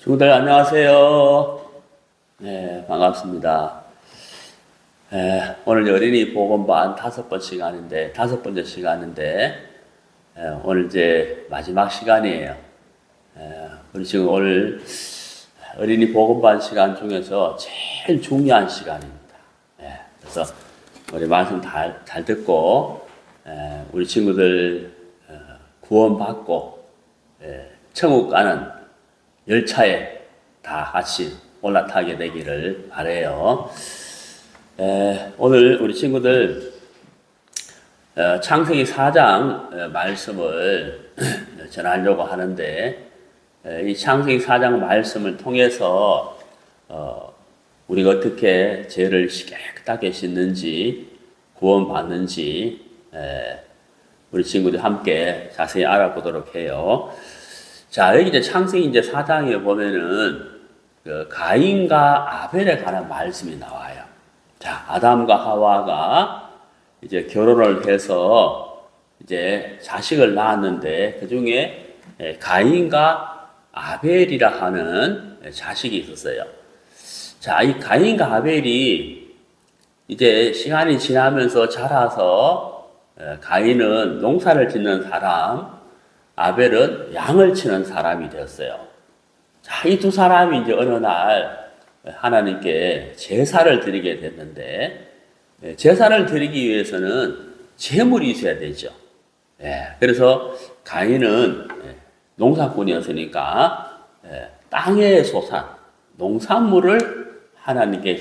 친구들 안녕하세요. 네, 반갑습니다. 오늘 어린이 복음반 다섯 번째 시간인데 오늘 이제 마지막 시간이에요. 우리 지금 오늘 어린이 복음반 시간 중에서 제일 중요한 시간입니다. 그래서 우리 말씀 잘 듣고 우리 친구들 구원받고 천국 가는 열차에 다 같이 올라타게 되기를 바라요. 오늘 우리 친구들 창세기 4장 말씀을 전하려고 하는데 이 창세기 4장 말씀을 통해서 우리가 어떻게 죄를 깨끗하게 씻는지 구원받는지 우리 친구들 함께 자세히 알아보도록 해요. 자, 여기 이제 창세기 이제 4장에 보면은 그 가인과 아벨에 관한 말씀이 나와요. 자, 아담과 하와가 이제 결혼을 해서 이제 자식을 낳았는데 그 중에 가인과 아벨이라 하는 자식이 있었어요. 자, 이 가인과 아벨이 이제 시간이 지나면서 자라서 가인은 농사를 짓는 사람, 아벨은 양을 치는 사람이 되었어요. 자, 이 두 사람이 이제 어느 날 하나님께 제사를 드리게 됐는데, 제사를 드리기 위해서는 제물이 있어야 되죠. 그래서 가인은 농사꾼이었으니까 땅의 소산, 농산물을 하나님께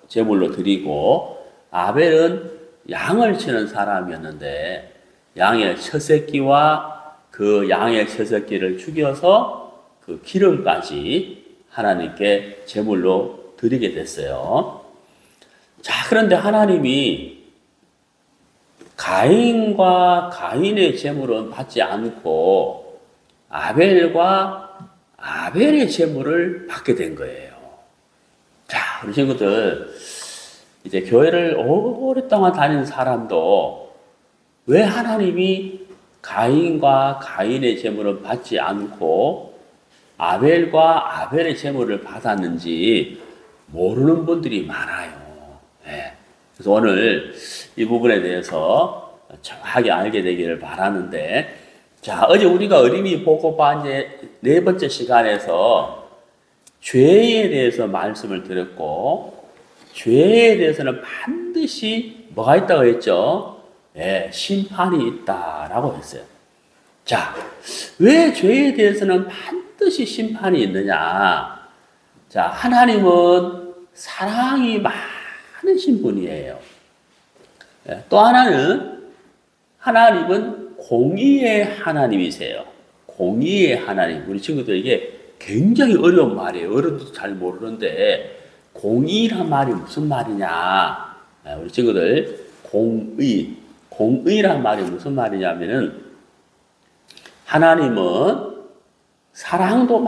제물로 드리고, 아벨은 양을 치는 사람이었는데, 양의 첫 새끼와 그 양의 처새끼를 죽여서 그 기름까지 하나님께 제물로 드리게 됐어요. 자, 그런데 하나님이 가인과 가인의 제물은 받지 않고 아벨과 아벨의 제물을 받게 된 거예요. 자, 우리 친구들, 이제 교회를 오랫동안 다니는 사람도 왜 하나님이 가인과 가인의 제물을 받지 않고 아벨과 아벨의 제물을 받았는지 모르는 분들이 많아요. 그래서 오늘 이 부분에 대해서 정확하게 알게 되기를 바라는데, 자, 어제 우리가 어린이 복음반의 4번째 시간에서 죄에 대해서 말씀을 드렸고, 죄에 대해서는 반드시 뭐가 있다고 했죠? 심판이 있다라고 했어요. 자, 왜 죄에 대해서는 반드시 심판이 있느냐? 자, 하나님은 사랑이 많으신 분이에요. 또 하나는 하나님은 공의의 하나님이세요. 공의의 하나님. 우리 친구들에게 굉장히 어려운 말이에요. 어른도 잘 모르는데 공의란 말이 무슨 말이냐? 우리 친구들 공의란 말이 무슨 말이냐면은 하나님은 사랑도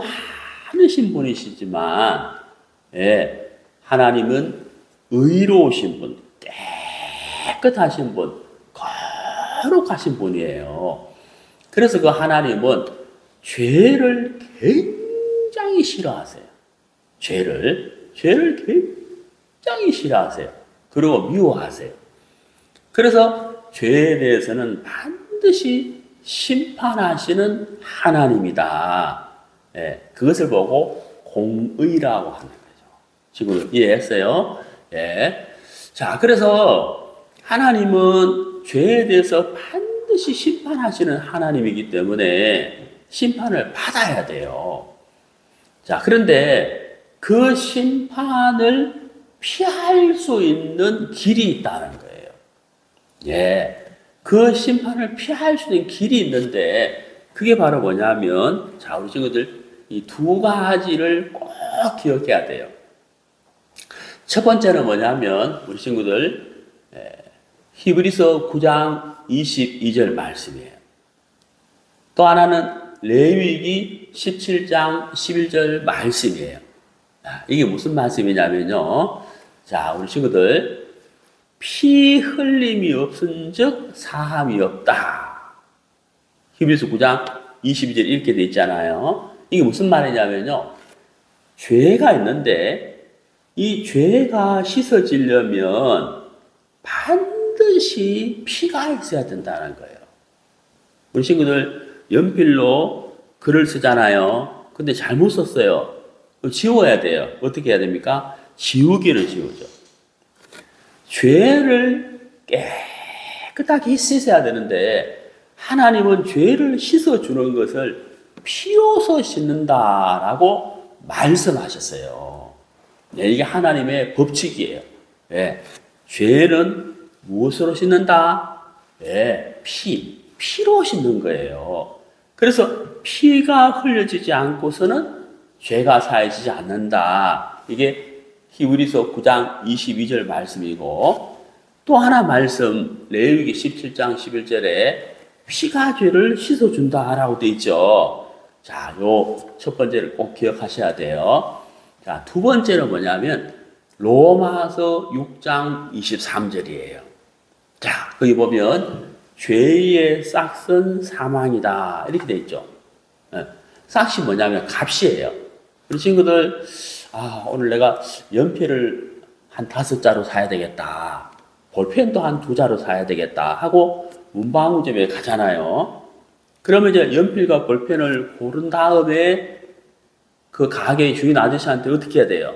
많으신 분이시지만 하나님은 의로우신 분, 깨끗하신 분, 거룩하신 분이에요. 그래서 그 하나님은 죄를 굉장히 싫어하세요. 죄를 굉장히 싫어하세요. 그리고 미워하세요. 그래서 죄에 대해서는 반드시 심판하시는 하나님이다. 그것을 보고 공의라고 하는 거죠. 지금 이해했어요? 자, 그래서 하나님은 죄에 대해서 반드시 심판하시는 하나님이기 때문에 심판을 받아야 돼요. 자, 그런데 그 심판을 피할 수 있는 길이 있다는 거예요. 그 심판을 피할 수 있는 길이 있는데 그게 바로 뭐냐면, 자, 우리 친구들 이 두 가지를 꼭 기억해야 돼요. 첫 번째는 뭐냐면 우리 친구들 히브리서 9장 22절 말씀이에요. 또 하나는 레위기 17장 11절 말씀이에요. 이게 무슨 말씀이냐면요. 자, 우리 친구들 피 흘림이 없은즉 사함이 없다. 히브리서 9장 22절 이렇게 돼 있잖아요. 이게 무슨 말이냐면요. 죄가 있는데 이 죄가 씻어지려면 반드시 피가 있어야 된다는 거예요. 우리 친구들 연필로 글을 쓰잖아요. 근데 잘못 썼어요. 지워야 돼요. 어떻게 해야 됩니까? 지우기를 지우죠. 죄를 깨끗하게 씻어야 되는데 하나님은 죄를 씻어주는 것을 피로서 씻는다라고 말씀하셨어요. 네, 이게 하나님의 법칙이에요. 네, 죄는 무엇으로 씻는다? 네, 피로 씻는 거예요. 그래서 피가 흘려지지 않고서는 죄가 사해지지 않는다. 이게 히브리서 9장 22절 말씀이고, 또 하나 말씀 레위기 17장 11절에 피가 죄를 씻어준다라고 되어 있죠. 자, 요 첫 번째를 꼭 기억하셔야 돼요. 자, 두 번째는 뭐냐면 로마서 6장 23절이에요. 자, 거기 보면 죄의 싹은 사망이다 이렇게 되어 있죠. 싹이 뭐냐면 값이에요. 우리 친구들, 오늘 내가 연필을 한 5자루 사야 되겠다. 볼펜도 한 2자루 사야 되겠다 하고 문방구점에 가잖아요. 그러면 이제 연필과 볼펜을 고른 다음에 그 가게 주인 아저씨한테 어떻게 해야 돼요?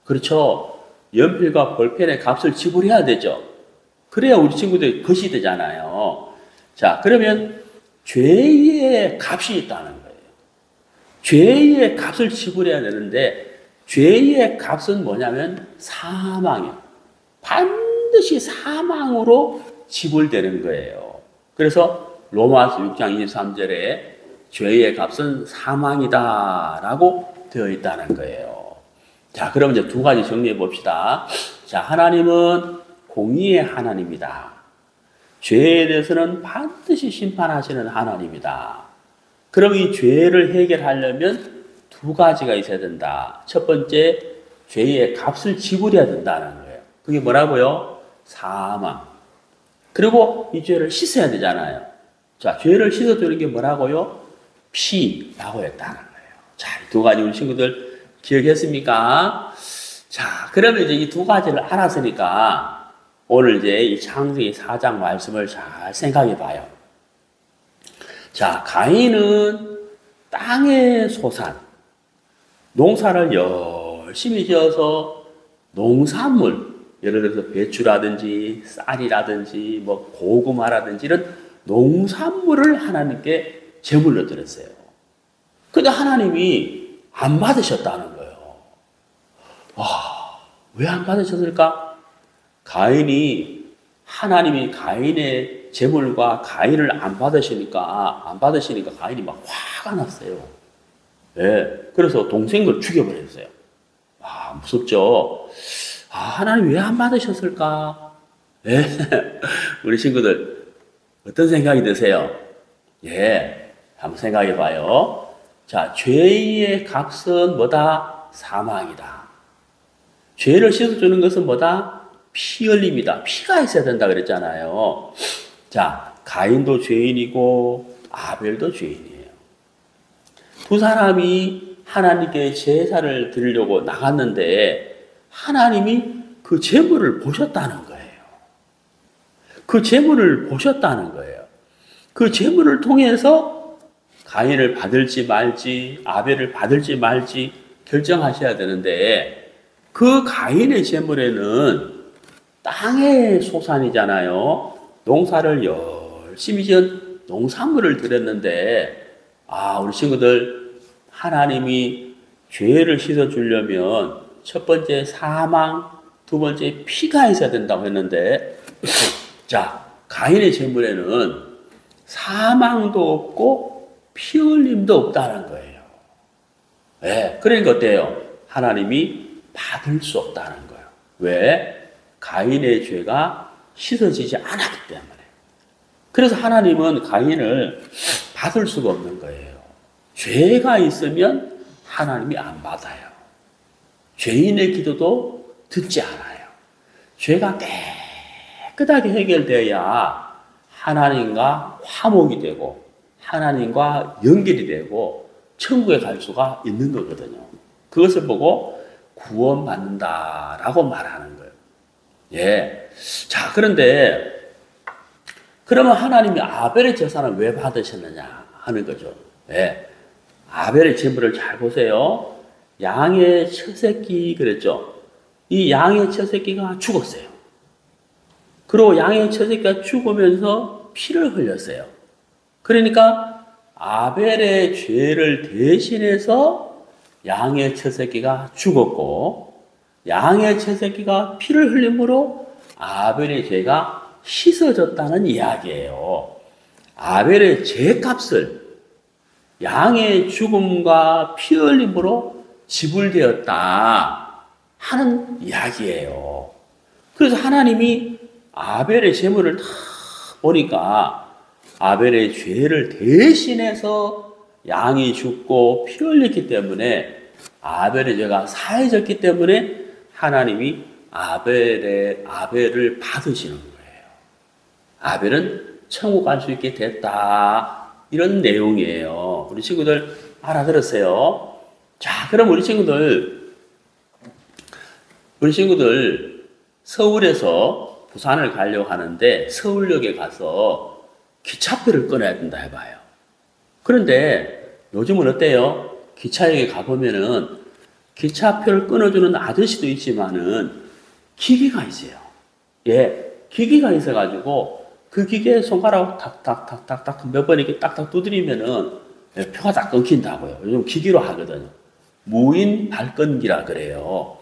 그렇죠. 연필과 볼펜의 값을 지불해야 되죠. 그래야 우리 친구들이 것이 되잖아요. 자, 그러면 죄의 값이 있다는 거예요. 죄의 값을 지불해야 되는데 죄의 값은 뭐냐면 사망이에요. 반드시 사망으로 지불되는 거예요. 그래서 로마서 6장 23절에 죄의 값은 사망이다라고 되어 있다는 거예요. 자, 그럼 이제 두 가지 정리해 봅시다. 자, 하나님은 공의의 하나님이다. 죄에 대해서는 반드시 심판하시는 하나님이다. 그럼 이 죄를 해결하려면 두 가지가 있어야 된다. 첫 번째, 죄의 값을 지불해야 된다는 거예요. 그게 뭐라고요? 사망. 그리고 이 죄를 씻어야 되잖아요. 자, 죄를 씻어주는 게 뭐라고요? 피라고 했다는 거예요. 자, 이 두 가지 우리 친구들 기억했습니까? 자, 그러면 이제 이 두 가지를 알았으니까 오늘 이제 이 창세기 4장 말씀을 잘 생각해 봐요. 자, 가인은 땅의 소산, 농사를 열심히 지어서 농산물, 예를 들어서 배추라든지 쌀이라든지 뭐 고구마라든지 이런 농산물을 하나님께 제물로 드렸어요. 근데 하나님이 안 받으셨다는 거예요. 왜 안 받으셨을까? 하나님이 가인의 제물과 가인을 안 받으시니까 가인이 막 화가 났어요. 네, 그래서 동생을 죽여버렸어요. 무섭죠? 하나님 왜 안 받으셨을까? 네, 우리 친구들 어떤 생각이 드세요? 예, 한번 생각해 봐요. 자, 죄의 값은 뭐다? 사망이다. 죄를 씻어주는 것은 뭐다? 피 흘림이다. 피가 있어야 된다 그랬잖아요. 자, 가인도 죄인이고 아벨도 죄인이에요. 두 사람이 하나님께 제사를 드리려고 나갔는데 하나님이 그 제물을 보셨다는 거예요. 그 제물을 보셨다는 거예요. 그 제물을 통해서 가인을 받을지 말지 아벨을 받을지 말지 결정하셔야 되는데 그 가인의 제물에는 땅의 소산이잖아요. 농사를 열심히 지은 농산물을 드렸는데 우리 친구들 하나님이 죄를 씻어주려면 첫 번째 사망, 두 번째 피가 있어야 된다고 했는데 자, 가인의 제물에는 사망도 없고 피 흘림도 없다는 거예요. 네, 그러니까 어때요? 하나님이 받을 수 없다는 거예요. 왜? 가인의 죄가 씻어지지 않았기 때문에. 그래서 하나님은 가인을 받을 수가 없는 거예요. 죄가 있으면 하나님이 안 받아요. 죄인의 기도도 듣지 않아요. 죄가 깨끗하게 해결되어야 하나님과 화목이 되고 하나님과 연결이 되고 천국에 갈 수가 있는 거거든요. 그것을 보고 구원받는다라고 말하는 거예요. 예. 자, 그런데 그러면 하나님이 아벨의 제사는 왜 받으셨느냐 하는 거죠. 예. 아벨의 제물을 잘 보세요. 양의 첫 새끼 그랬죠. 이 양의 첫 새끼가 죽었어요. 그리고 양의 첫 새끼가 죽으면서 피를 흘렸어요. 그러니까 아벨의 죄를 대신해서 양의 첫 새끼가 죽었고, 양의 첫 새끼가 피를 흘림으로 아벨의 죄가 씻어졌다는 이야기예요. 아벨의 죄값을 양의 죽음과 피 흘림으로 지불되었다 하는 이야기예요. 그래서 하나님이 아벨의 제물을 다 보니까 아벨의 죄를 대신해서 양이 죽고 피 흘렸기 때문에 아벨의 죄가 사해졌기 때문에 하나님이 아벨을 받으시는 거예요. 아벨은 천국 갈 수 있게 됐다. 이런 내용이에요. 우리 친구들 알아들었어요? 자, 그럼 우리 친구들 서울에서 부산을 가려고 하는데 서울역에 가서 기차표를 끊어야 된다 해봐요. 그런데 요즘은 어때요? 기차역에 가보면은 기차표를 끊어주는 아저씨도 있지만은 기기가 있어요. 예, 기기가 있어가지고 그 기계에 손가락 탁탁탁탁탁 몇 번 이렇게 딱딱 두드리면은 표가 딱 끊긴다고요. 요즘 기기로 하거든요. 무인 발권기라 그래요.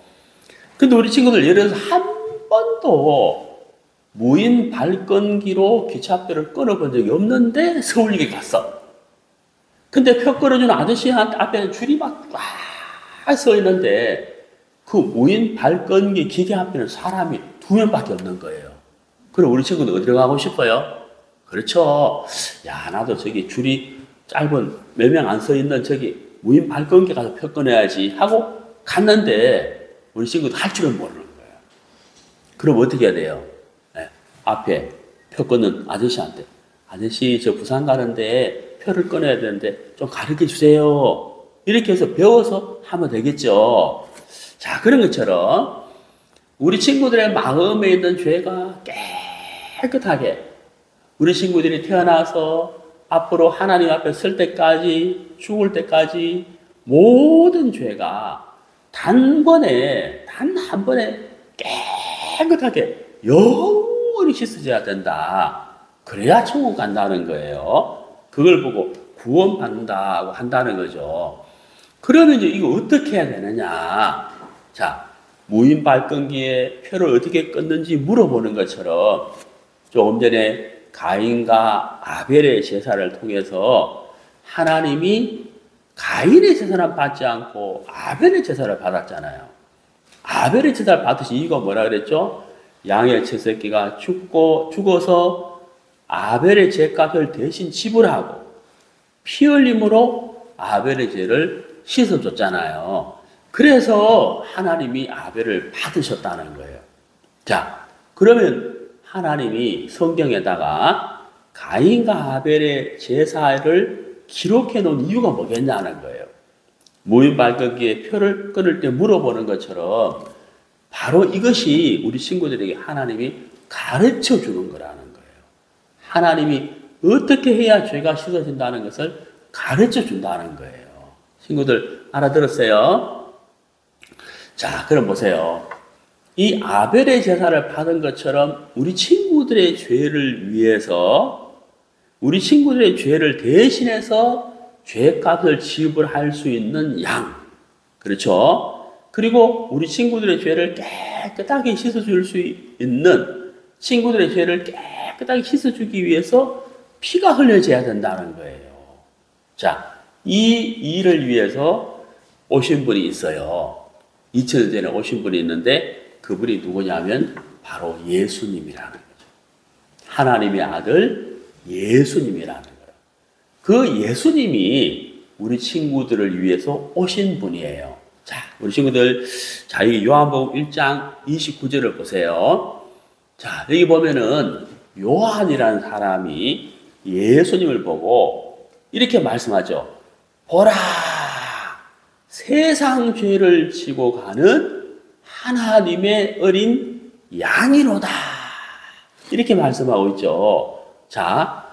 근데 우리 친구들 예를 들어서 한 번도 무인 발권기로 기차표를 끊어본 적이 없는데 서울역에 갔어. 근데 표 끊어주는 아저씨한테 앞에 줄이 막 꽉 서 있는데 그 무인 발권기 기계 앞에는 사람이 2명밖에 없는 거예요. 그럼 우리 친구들 어디로 가고 싶어요? 그렇죠. 야, 나도 저기 줄이 짧은 몇 명 안 서 있는 저기 무인 발권기 가서 표 끊어야지 하고 갔는데 우리 친구들 할 줄은 모르는 거예요. 그럼 어떻게 해야 돼요? 네, 앞에 표 끊는 아저씨한테 아저씨 저 부산 가는데 표를 끊어야 되는데 좀 가르쳐 주세요. 이렇게 해서 배워서 하면 되겠죠. 자, 그런 것처럼 우리 친구들의 마음에 있는 죄가 깨끗하게 우리 친구들이 태어나서 앞으로 하나님 앞에 설 때까지 죽을 때까지 모든 죄가 단 한 번에 깨끗하게 영원히 씻어져야 된다. 그래야 천국 간다는 거예요. 그걸 보고 구원받는다고 한다는 거죠. 그러면 이제 이거 어떻게 해야 되느냐? 자, 무인 발권기에 표를 어떻게 끊는지 물어보는 것처럼 조금 전에 가인과 아벨의 제사를 통해서 하나님이 가인의 제사는 받지 않고 아벨의 제사를 받았잖아요. 아벨의 제사를 받으신 이유가 뭐라 그랬죠? 양의 첫 새끼가 죽어서 아벨의 죄값을 대신 지불하고 피 흘림으로 아벨의 죄를 씻어줬잖아요. 그래서 하나님이 아벨을 받으셨다는 거예요. 자, 그러면 하나님이 성경에다가 가인과 아벨의 제사를 기록해 놓은 이유가 뭐겠냐는 거예요. 무인 발권기에 표를 끊을 때 물어보는 것처럼 바로 이것이 우리 친구들에게 하나님이 가르쳐 주는 거라는 거예요. 하나님이 어떻게 해야 죄가 씻어진다는 것을 가르쳐 준다는 거예요. 친구들 알아들었어요? 자, 그럼 보세요. 이 아벨의 제사를 받은 것처럼 우리 친구들의 죄를 위해서 우리 친구들의 죄를 대신해서 죄값을 지불할 수 있는 양, 그렇죠? 그리고 우리 친구들의 죄를 깨끗하게 씻어줄 수 있는 친구들의 죄를 깨끗하게 씻어주기 위해서 피가 흘려져야 된다는 거예요. 자, 이 일을 위해서 오신 분이 있어요. 2000년 전에 오신 분이 있는데 그분이 누구냐면 바로 예수님이라는 거죠. 하나님의 아들 예수님이라는 거예요. 그 예수님이 우리 친구들을 위해서 오신 분이에요. 자, 우리 친구들, 자, 이 요한복음 1장 29절을 보세요. 자, 여기 보면은 요한이라는 사람이 예수님을 보고 이렇게 말씀하죠. 보라, 세상 죄를 지고 가는 하나님의 어린 양이로다. 이렇게 말씀하고 있죠. 자,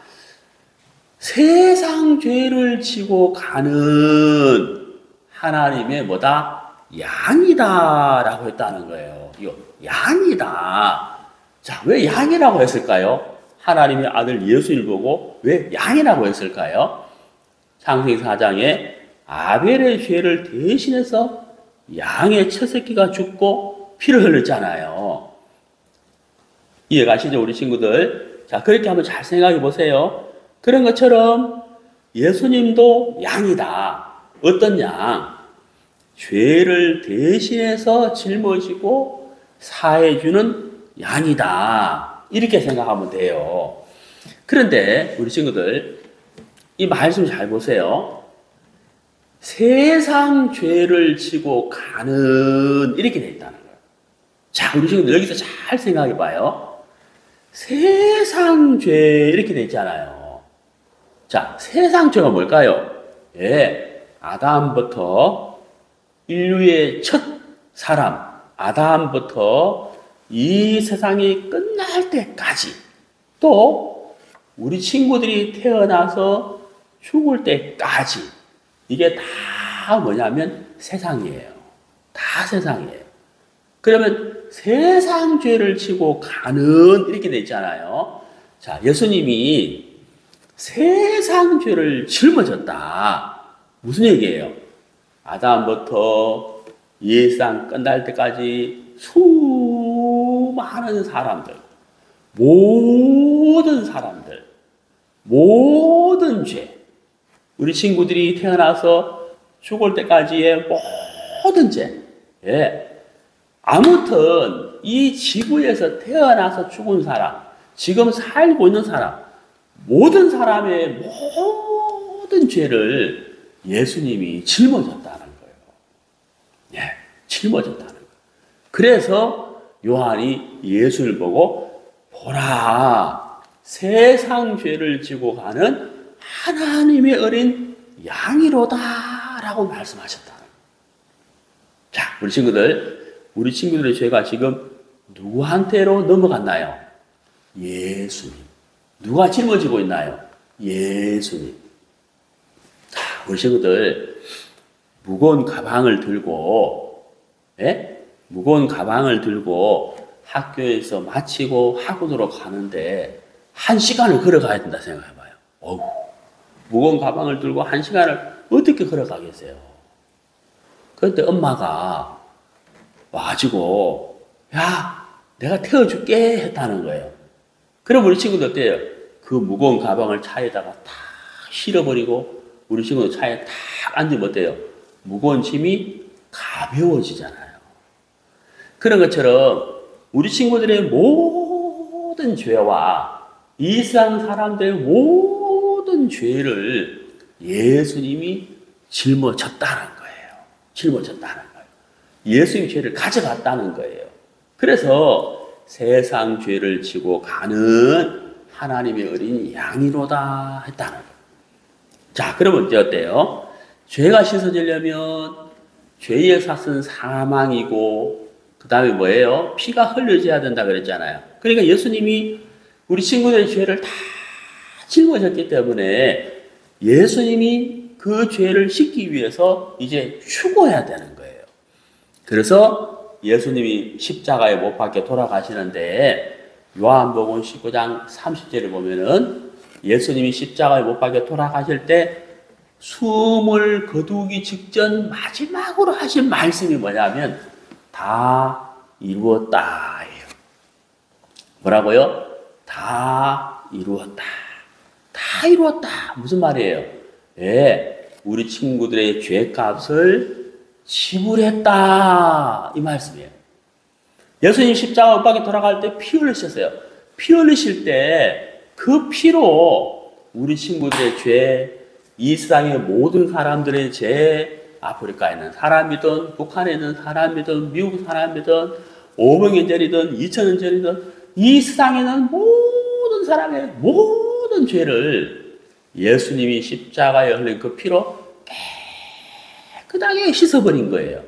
세상 죄를 지고 가는 하나님의 뭐다? 양이다라고 했다는 거예요. 이거 양이다. 자, 왜 양이라고 했을까요? 하나님의 아들 예수를 보고 왜 양이라고 했을까요? 창세기 4장에 아벨의 죄를 대신해서 양의 첫 새끼가 죽고 피를 흘렸잖아요. 이해가시죠, 우리 친구들? 자, 그렇게 한번 잘 생각해 보세요. 그런 것처럼 예수님도 양이다. 어떤 양? 죄를 대신해서 짊어지고 사해주는 양이다. 이렇게 생각하면 돼요. 그런데 우리 친구들, 이 말씀 잘 보세요. 세상 죄를 지고 가는 이렇게 돼 있다는 거예요. 자, 우리 친구들 여기서 잘 생각해 봐요. 세상 죄 이렇게 돼 있잖아요. 자, 세상 죄가 뭘까요? 예, 아담부터 인류의 첫 사람 아담부터 이 세상이 끝날 때까지, 또 우리 친구들이 태어나서 죽을 때까지, 이게 다 뭐냐면 세상이에요. 다 세상이에요. 그러면 세상 죄를 지고 가는 이렇게 돼 있잖아요. 자, 예수님이 세상 죄를 짊어졌다. 무슨 얘기예요? 아담부터 이 세상 끝날 때까지 수많은 사람들, 모든 사람들, 모든 죄, 우리 친구들이 태어나서 죽을 때까지의 모든 죄, 예. 아무튼 이 지구에서 태어나서 죽은 사람, 지금 살고 있는 사람, 모든 사람의 모든 죄를 예수님이 짊어졌다는 거예요. 예, 짊어졌다는 거예요. 그래서 요한이 예수를 보고 보라, 세상 죄를 지고 가는 하나님의 어린 양이로다라고 말씀하셨다는 거예요. 자, 우리 친구들의 죄가 지금 누구한테로 넘어갔나요? 예수님. 누가 짊어지고 있나요? 예수님. 자, 우리 친구들 무거운 가방을 들고, 예? 무거운 가방을 들고 학교에서 마치고 학원으로 가는데 1시간을 걸어가야 된다 생각해봐요. 어우, 무거운 가방을 들고 1시간을 어떻게 걸어가겠어요? 그런데 엄마가 와가지고, 야, 내가 태워줄게 했다는 거예요. 그럼 우리 친구들 어때요? 그 무거운 가방을 차에다가 탁 실어버리고 우리 친구들 차에 탁 앉으면 어때요? 무거운 짐이 가벼워지잖아요. 그런 것처럼 우리 친구들의 모든 죄와 이 세상 사람들의 모든 죄를 예수님이 짊어졌다는 거예요. 짊어졌다는 거예요. 예수님이 죄를 가져갔다는 거예요. 그래서 세상 죄를 지고 가는 하나님의 어린 양이로다 했다는 거예요. 자, 그러면 이제 어때요? 죄가 씻어지려면 죄의 삭은 사망이고, 그 다음에 뭐예요? 피가 흘려져야 된다 그랬잖아요. 그러니까 예수님이 우리 친구들의 죄를 다 짊어졌기 때문에 예수님이 그 죄를 씻기 위해서 이제 죽어야 되는 거예요. 그래서 예수님이 십자가에 못 박혀 돌아가시는데 요한복음 19장 30절을 보면은 예수님이 십자가에 못 박혀 돌아가실 때 숨을 거두기 직전 마지막으로 하신 말씀이 뭐냐면 다 이루었다예요. 뭐라고요? 다 이루었다. 다 이루었다. 무슨 말이에요? 예, 우리 친구들의 죄값을 지불했다. 이 말씀이에요. 예수님 십자가 못 박혀 돌아갈 때 피 흘리셨어요. 피 흘리실 때 그 피로 우리 친구들의 죄, 이 세상의 모든 사람들의 죄, 아프리카에 있는 사람이든 북한에 있는 사람이든 미국 사람이든 500년 전이든 2000년 전이든 이 세상에 있는 모든 사람의 모든 죄를 예수님이 십자가에 흘린 그 피로 깨끗하게 씻어버린 거예요.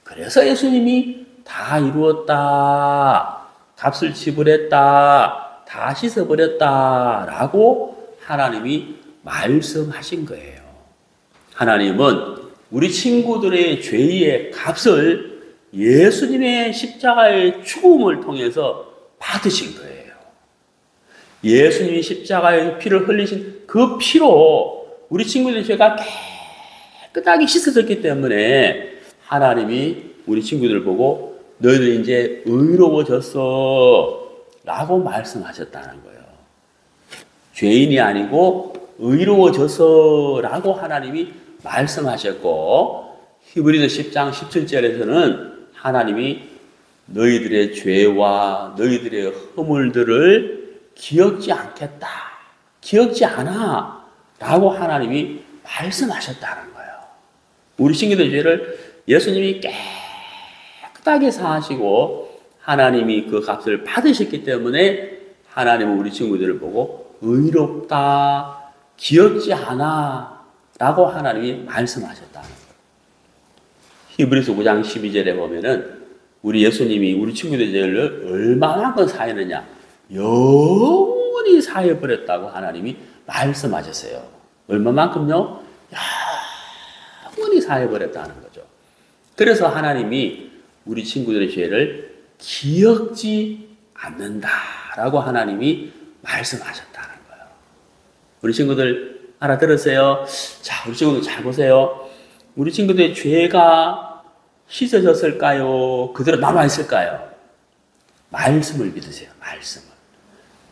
그래서 예수님이 다 이루었다, 값을 지불했다, 다 씻어버렸다 라고 하나님이 말씀하신 거예요. 하나님은 우리 친구들의 죄의 값을 예수님의 십자가의 죽음을 통해서 받으신 거예요. 예수님이 십자가에 피를 흘리신 그 피로 우리 친구들의 죄가 깨끗하게 씻어졌기 때문에 하나님이 우리 친구들을 보고 너희들 이제 의로워졌어 라고 말씀하셨다는 거예요. 죄인이 아니고 의로워졌어 라고 하나님이 말씀하셨고, 히브리서 10장 17절에서는 하나님이 너희들의 죄와 너희들의 허물들을 기억지 않겠다, 기억지 않아 라고 하나님이 말씀하셨다는 거예요. 우리 친구들의 죄를 예수님이 깨끗하게 사하시고 하나님이 그 값을 받으셨기 때문에 하나님은 우리 친구들을 보고 의롭다, 기억지 않아 라고 하나님이 말씀하셨다는 거예요. 히브리서 9장 12절에 보면은 우리 예수님이 우리 친구들의 죄를 얼마만큼 사했느냐, 영원히 사해버렸다고 하나님이 말씀하셨어요. 얼마만큼요? 영원히 사해버렸다는 거죠. 그래서 하나님이 우리 친구들의 죄를 기억지 않는다라고 하나님이 말씀하셨다는 거예요. 우리 친구들 알아들었어요? 자, 우리 친구들 잘 보세요. 우리 친구들의 죄가 씻어졌을까요? 그대로 남아있을까요? 말씀을 믿으세요. 말씀을.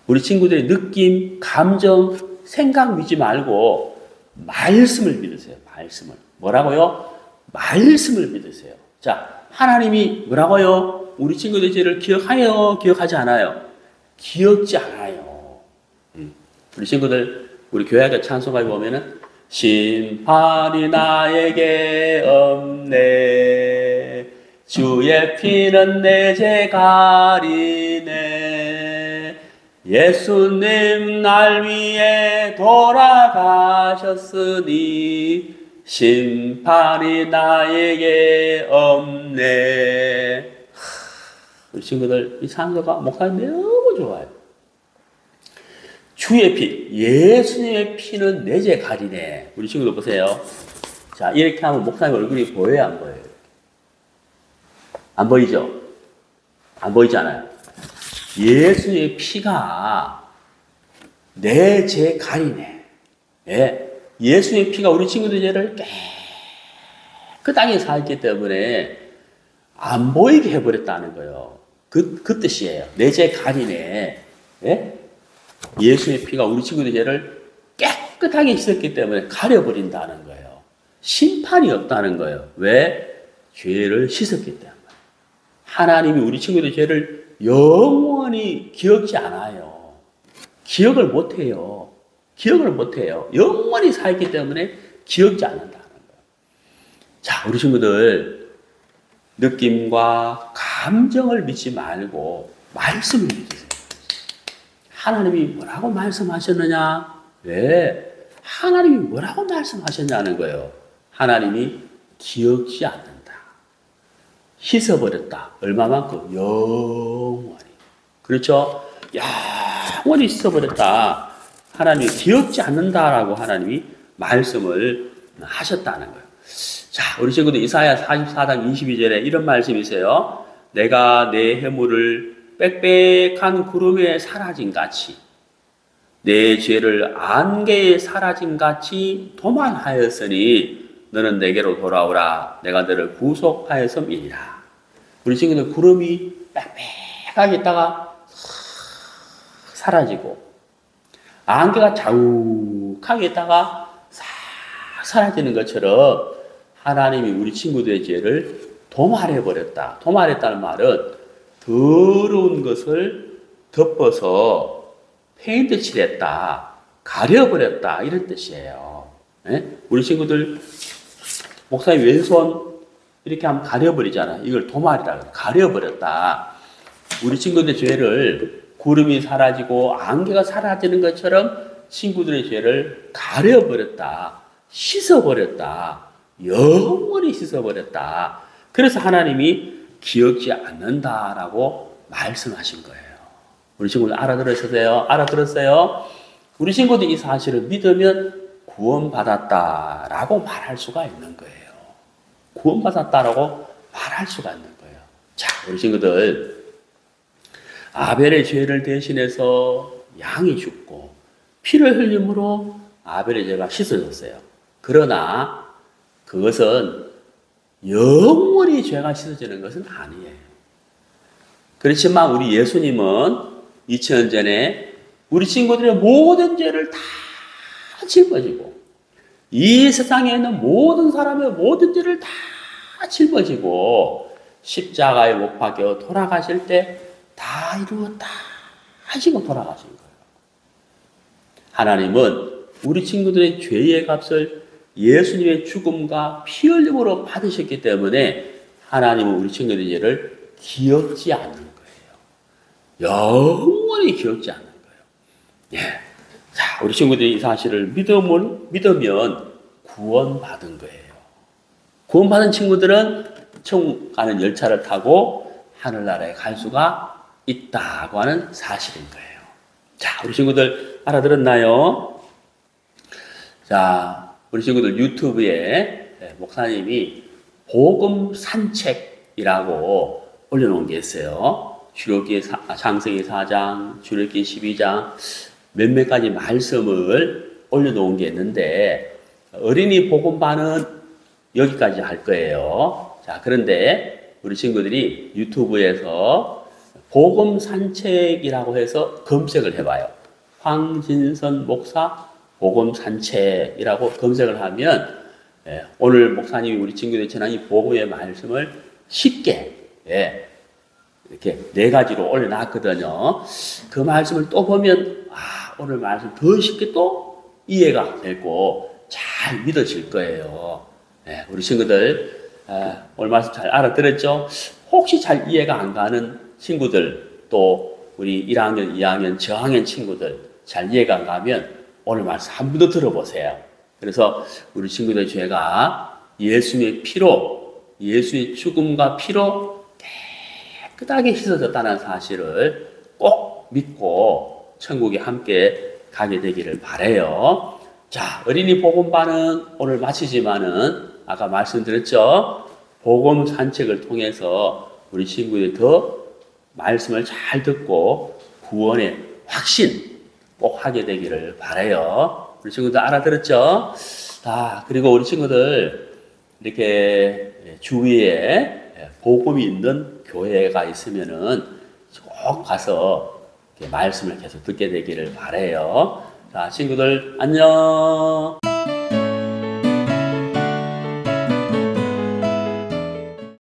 우리 친구들의 느낌, 감정, 생각 믿지 말고 말씀을 믿으세요. 말씀을. 뭐라고요? 말씀을 믿으세요. 자, 하나님이 뭐라고요? 우리 친구들의 죄를 기억하여, 기억하지 않아요? 기억지 않아요. 우리 친구들, 우리 교회가 찬송가에 보면은 심판이 나에게 없네, 주의 피는 내 죄 가리네, 예수님 날 위해 돌아가셨으니 심판이 나에게 없네. 우리 친구들, 이 찬송가 목사님 너무 좋아요. 주의 피, 예수님의 피는 내 죄 가리네. 우리 친구들 보세요. 자, 이렇게 하면 목사님 얼굴이 보여요, 안 보여요? 안 보이죠? 안 보이잖아요. 예수님의 피가 내 죄 가리네. 예. 예수님의 피가 우리 친구들 죄를 깨끗하게 사했기 때문에 안 보이게 해버렸다는 거예요. 그 뜻이에요. 내 죄 가리네. 예? 예수의 피가 우리 친구들 죄를 깨끗하게 씻었기 때문에 가려버린다는 거예요. 심판이 없다는 거예요. 왜? 죄를 씻었기 때문에. 하나님이 우리 친구들 죄를 영원히 기억지 않아요. 기억을 못해요. 기억을 못해요. 영원히 살기 때문에 기억지 않는다는 거예요. 자, 우리 친구들, 느낌과 감정을 믿지 말고 말씀을 믿으세요. 하나님이 뭐라고 말씀하셨느냐? 왜? 하나님이 뭐라고 말씀하셨냐는 거예요. 하나님이 기억지 않는다. 씻어버렸다. 얼마만큼? 영원히. 그렇죠? 영원히 씻어버렸다. 하나님이 기억지 않는다라고 하나님이 말씀을 하셨다는 거예요. 자, 우리 친구들 이사야 44장 22절에 이런 말씀이 있어요. 내가 내 해물을 빽빽한 구름에 사라진 같이 내 죄를 안개에 사라진 같이 도만하였으니 너는 내게로 돌아오라. 내가 너를 구속하였음이니라. 우리 친구들 구름이 빽빽하게 있다가 사라지고 안개가 자욱하게 있다가 싹 사라지는 것처럼 하나님이 우리 친구들의 죄를 도말해버렸다. 도말했다는 말은 더러운 것을 덮어서 페인트 칠했다, 가려버렸다 이런 뜻이에요. 네? 우리 친구들 목사님 왼손 이렇게 하면 가려버리잖아요. 이걸 도말이라고 해요. 가려버렸다. 우리 친구들의 죄를 구름이 사라지고 안개가 사라지는 것처럼 친구들의 죄를 가려버렸다, 씻어버렸다, 영원히 씻어버렸다. 그래서 하나님이 기억지 않는다라고 말씀하신 거예요. 우리 친구들 알아들으셨어요? 알아들었어요? 우리 친구들이 이 사실을 믿으면 구원받았다라고 말할 수가 있는 거예요. 구원받았다라고 말할 수가 있는 거예요. 자, 우리 친구들, 아벨의 죄를 대신해서 양이 죽고 피를 흘림으로 아벨의 죄가 씻어졌어요. 그러나 그것은 영원히 죄가 씻어지는 것은 아니에요. 그렇지만 우리 예수님은 2000년 전에 우리 친구들의 모든 죄를 다 짊어지고 이 세상에 있는 모든 사람의 모든 죄를 다 짊어지고 십자가에 못 박혀 돌아가실 때 다 이루었다 하시고 돌아가신 거예요. 하나님은 우리 친구들의 죄의 값을 예수님의 죽음과 피 흘림으로 받으셨기 때문에 하나님은 우리 친구들의 죄를 기억지 않는 거예요. 영원히 기억지 않는 거예요. 예. 자, 우리 친구들이 이 사실을 믿으면 구원받은 거예요. 구원받은 친구들은 천국 가는 열차를 타고 하늘나라에 갈 수가 있다고 하는 사실인 거예요. 자, 우리 친구들 알아들었나요? 자, 우리 친구들 유튜브에 목사님이 복음 산책이라고 올려놓은 게 있어요. 출애굽기 창세기 4장, 출애굽기 12장 몇몇 가지 말씀을 올려놓은 게 있는데 어린이 복음반은 여기까지 할 거예요. 자, 그런데 우리 친구들이 유튜브에서 복음 산책이라고 해서 검색을 해봐요. 황진선 목사 복음 산책이라고 검색을 하면 오늘 목사님이 우리 친구들이 전한 이 복음의 말씀을 쉽게 이렇게 4가지로 올려놨거든요. 그 말씀을 또 보면 오늘 말씀 더 쉽게 또 이해가 되고 잘 믿어질 거예요. 우리 친구들 오늘 말씀 잘 알아들었죠? 혹시 잘 이해가 안 가는 친구들 또 우리 1학년, 2학년, 저학년 친구들 잘 이해가 안 가면 오늘 말씀 한 번 더 들어보세요. 그래서 우리 친구들 죄가 예수의 피로, 예수의 죽음과 피로 깨끗하게 씻어졌다는 사실을 꼭 믿고 천국에 함께 가게 되기를 바라요. 자, 어린이 복음반은 오늘 마치지만은 아까 말씀드렸죠? 복음 산책을 통해서 우리 친구들이 더 말씀을 잘 듣고 구원의 확신 꼭 하게 되기를 바라요. 우리 친구들 알아들었죠? 그리고 우리 친구들 이렇게 주위에 복음이 있는 교회가 있으면은 꼭 가서 말씀을 계속 듣게 되기를 바라요. 자, 친구들 안녕.